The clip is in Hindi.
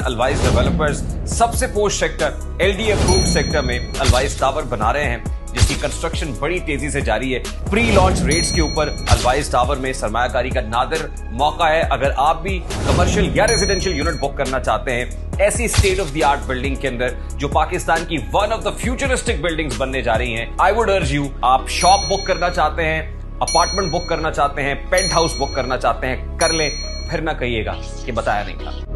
अलवाइज डेवलपर्स सबसे पोश सेक्टर एलडी अप्रूव्ड सेक्टर में अलवाइज टावर बना रहे हैं, जिसकी कंस्ट्रक्शन बड़ी तेजी से जारी है। प्री लॉन्च रेट्स के ऊपर अलवाइज टावर में सरमायाकारी का नादिर मौका है। अगर आप भी कमर्शियल या रेजिडेंशियल यूनिट बुक करना चाहते हैं ऐसी state of the art building के अंदर जो पाकिस्तान की one of the futuristic buildings बनने जा रही हैं, आई वुड अर्ज यू, आप शॉप बुक करना चाहते हैं, अपार्टमेंट बुक करना चाहते हैं, पेंट हाउस बुक करना चाहते हैं, कर लें, फिर ना कहिएगा कि बताया नहीं था।